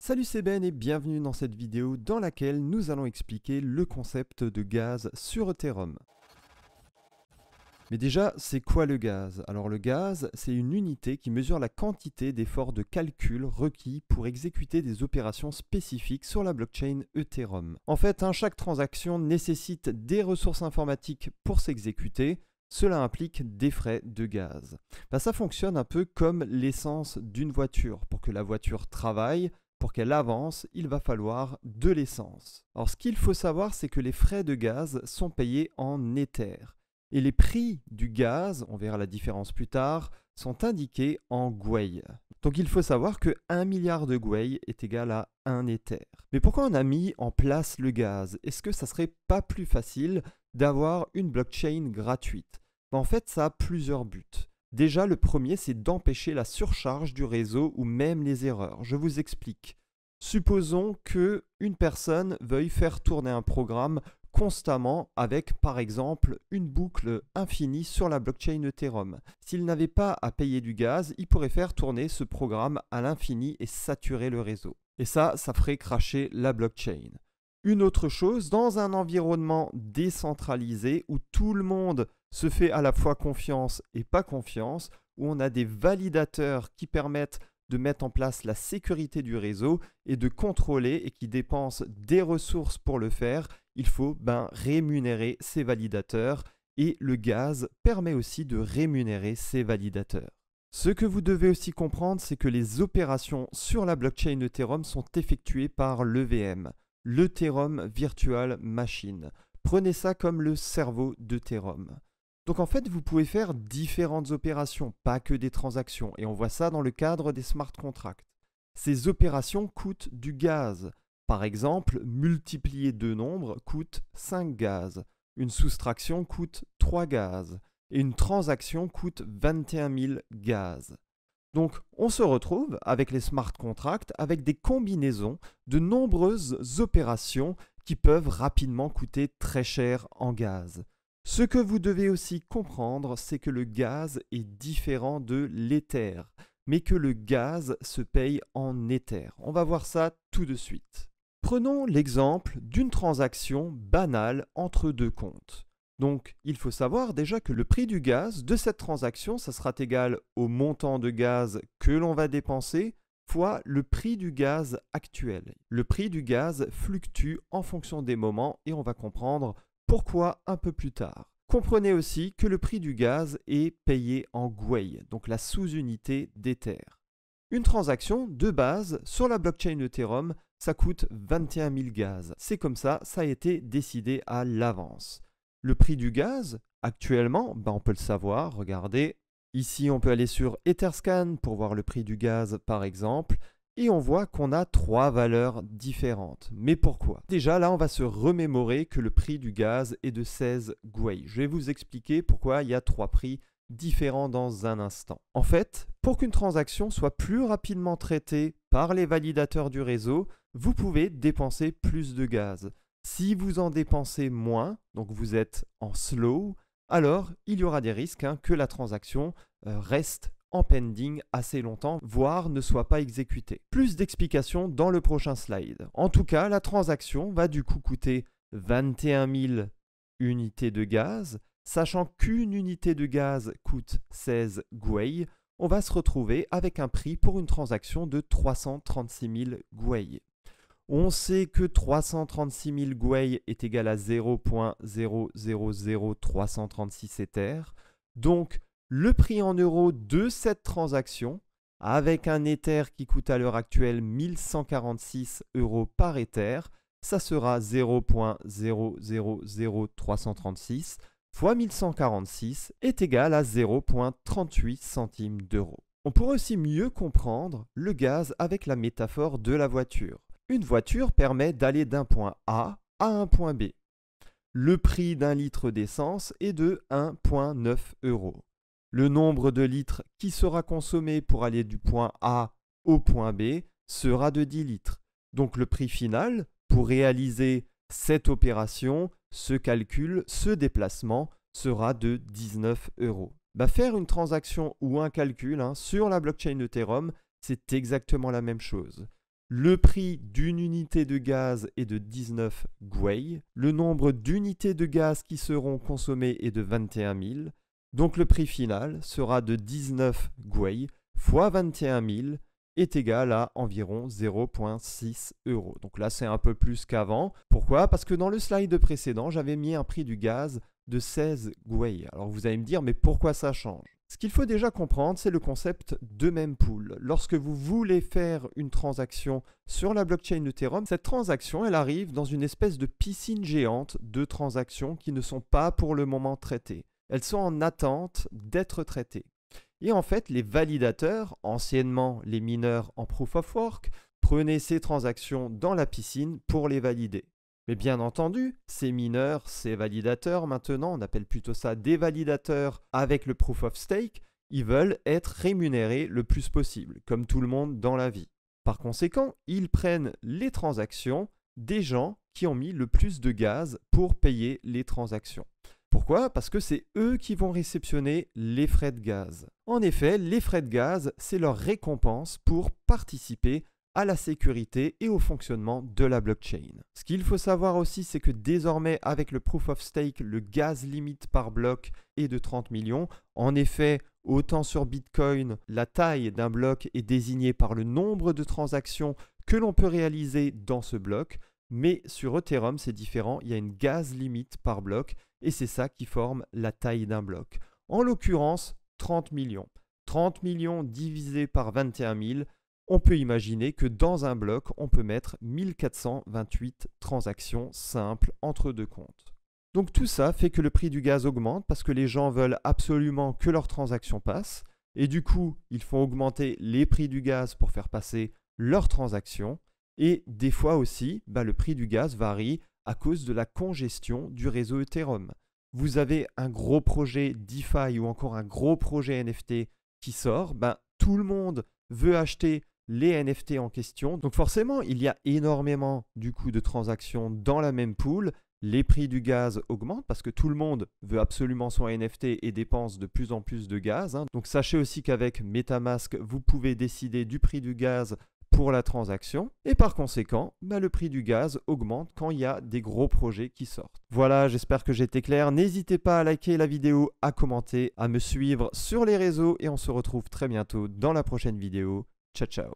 Salut, c'est Ben et bienvenue dans cette vidéo dans laquelle nous allons expliquer le concept de gaz sur Ethereum. Mais déjà, c'est quoi le gaz? Alors le gaz, c'est une unité qui mesure la quantité d'efforts de calcul requis pour exécuter des opérations spécifiques sur la blockchain Ethereum. En fait, chaque transaction nécessite des ressources informatiques pour s'exécuter. Cela implique des frais de gaz. Ça fonctionne un peu comme l'essence d'une voiture. Pour que la voiture travaille, pour qu'elle avance, il va falloir de l'essence. Alors ce qu'il faut savoir, c'est que les frais de gaz sont payés en Ether. Et les prix du gaz, on verra la différence plus tard, sont indiqués en Gwei. Donc il faut savoir que 1 milliard de Gwei est égal à 1 Ether. Mais pourquoi on a mis en place le gaz? Est-ce que ça serait pas plus facile d'avoir une blockchain gratuite? En fait, ça a plusieurs buts. Déjà, le premier, c'est d'empêcher la surcharge du réseau ou même les erreurs. Je vous explique. Supposons qu'une personne veuille faire tourner un programme constamment avec, par exemple, une boucle infinie sur la blockchain Ethereum. S'il n'avait pas à payer du gaz, il pourrait faire tourner ce programme à l'infini et saturer le réseau. Et ça ferait crasher la blockchain. Une autre chose, dans un environnement décentralisé où tout le monde se fait à la fois confiance et pas confiance, où on a des validateurs qui permettent de mettre en place la sécurité du réseau et de contrôler et qui dépensent des ressources pour le faire, il faut rémunérer ces validateurs et le gaz permet aussi de rémunérer ces validateurs. Ce que vous devez aussi comprendre, c'est que les opérations sur la blockchain Ethereum sont effectuées par l'EVM, l'Ethereum Virtual Machine. Prenez ça comme le cerveau d'Ethereum. Donc en fait, vous pouvez faire différentes opérations, pas que des transactions, et on voit ça dans le cadre des smart contracts. Ces opérations coûtent du gaz. Par exemple, multiplier deux nombres coûte 5 gaz, une soustraction coûte 3 gaz, et une transaction coûte 21 000 gaz. Donc on se retrouve avec les smart contracts avec des combinaisons de nombreuses opérations qui peuvent rapidement coûter très cher en gaz. Ce que vous devez aussi comprendre, c'est que le gaz est différent de l'Ether, mais que le gaz se paye en Ether. On va voir ça tout de suite. Prenons l'exemple d'une transaction banale entre deux comptes. Donc, il faut savoir déjà que le prix du gaz de cette transaction, ça sera égal au montant de gaz que l'on va dépenser fois le prix du gaz actuel. Le prix du gaz fluctue en fonction des moments et on va comprendre pourquoi un peu plus tard. Comprenez aussi que le prix du gaz est payé en Gwei, donc la sous-unité d'Ether. Une transaction de base sur la blockchain Ethereum, ça coûte 21 000 gaz. C'est comme ça a été décidé à l'avance. Le prix du gaz, actuellement, on peut le savoir, regardez. Ici, on peut aller sur Etherscan pour voir le prix du gaz par exemple. Et on voit qu'on a trois valeurs différentes. Mais pourquoi? Déjà là, on va se remémorer que le prix du gaz est de 16 Gwei. Je vais vous expliquer pourquoi il y a trois prix différents dans un instant. En fait, pour qu'une transaction soit plus rapidement traitée par les validateurs du réseau, vous pouvez dépenser plus de gaz. Si vous en dépensez moins, donc vous êtes en slow, alors il y aura des risques que la transaction reste en pending assez longtemps, voire ne soit pas exécutée. Plus d'explications dans le prochain slide. En tout cas, la transaction va du coup coûter 21 000 unités de gaz. Sachant qu'une unité de gaz coûte 16 Gwei, on va se retrouver avec un prix pour une transaction de 336 000 Gwei. On sait que 336 000 Gwei est égal à 0.000336 Ether. Donc, le prix en euros de cette transaction, avec un Ether qui coûte à l'heure actuelle 1146 € par Ether, ça sera 0.000336 fois 1146 est égal à 0.38 centimes d'euros. On pourrait aussi mieux comprendre le gaz avec la métaphore de la voiture. Une voiture permet d'aller d'un point A à un point B. Le prix d'un litre d'essence est de 1,9 €. Le nombre de litres qui sera consommé pour aller du point A au point B sera de 10 litres. Donc le prix final pour réaliser cette opération, ce calcul, ce déplacement sera de 19 €. Faire une transaction ou un calcul sur la blockchain Ethereum, c'est exactement la même chose. Le prix d'une unité de gaz est de 19 gwei. Le nombre d'unités de gaz qui seront consommées est de 21 000. Donc le prix final sera de 19 gwei fois 21 000 est égal à environ 0,6 €. Donc là, c'est un peu plus qu'avant. Pourquoi? Parce que dans le slide précédent, j'avais mis un prix du gaz de 16 gwei. Alors vous allez me dire, mais pourquoi ça change? Ce qu'il faut déjà comprendre, c'est le concept de mempool. Lorsque vous voulez faire une transaction sur la blockchain Ethereum, cette transaction, elle arrive dans une espèce de piscine géante de transactions qui ne sont pas pour le moment traitées. Elles sont en attente d'être traitées. Et en fait, les validateurs, anciennement les mineurs en Proof of Work, prenaient ces transactions dans la piscine pour les valider. Mais bien entendu, ces mineurs, ces validateurs, maintenant, on appelle plutôt ça des validateurs avec le Proof of Stake, ils veulent être rémunérés le plus possible, comme tout le monde dans la vie. Par conséquent, ils prennent les transactions des gens qui ont mis le plus de gaz pour payer les transactions. Pourquoi? Parce que c'est eux qui vont réceptionner les frais de gaz. En effet, les frais de gaz, c'est leur récompense pour participer à la sécurité et au fonctionnement de la blockchain. Ce qu'il faut savoir aussi, c'est que désormais, avec le Proof of Stake, le gaz limite par bloc est de 30 millions. En effet, autant sur Bitcoin, la taille d'un bloc est désignée par le nombre de transactions que l'on peut réaliser dans ce bloc. Mais sur Ethereum, c'est différent, il y a une gaz limite par bloc et c'est ça qui forme la taille d'un bloc. En l'occurrence, 30 millions. 30 millions divisé par 21 000, on peut imaginer que dans un bloc, on peut mettre 1428 transactions simples entre deux comptes. Donc tout ça fait que le prix du gaz augmente parce que les gens veulent absolument que leurs transactions passent et du coup, ils font augmenter les prix du gaz pour faire passer leurs transactions. Et des fois aussi, le prix du gaz varie à cause de la congestion du réseau Ethereum. Vous avez un gros projet DeFi ou encore un gros projet NFT qui sort, tout le monde veut acheter les NFT en question. Donc forcément, il y a énormément du coup de transactions dans la même pool. Les prix du gaz augmentent parce que tout le monde veut absolument son NFT et dépense de plus en plus de gaz. Donc sachez aussi qu'avec MetaMask, vous pouvez décider du prix du gaz pour la transaction et par conséquent, le prix du gaz augmente quand il y a des gros projets qui sortent. Voilà, j'espère que j'ai été clair. N'hésitez pas à liker la vidéo, à commenter, à me suivre sur les réseaux et on se retrouve très bientôt dans la prochaine vidéo. Ciao, ciao.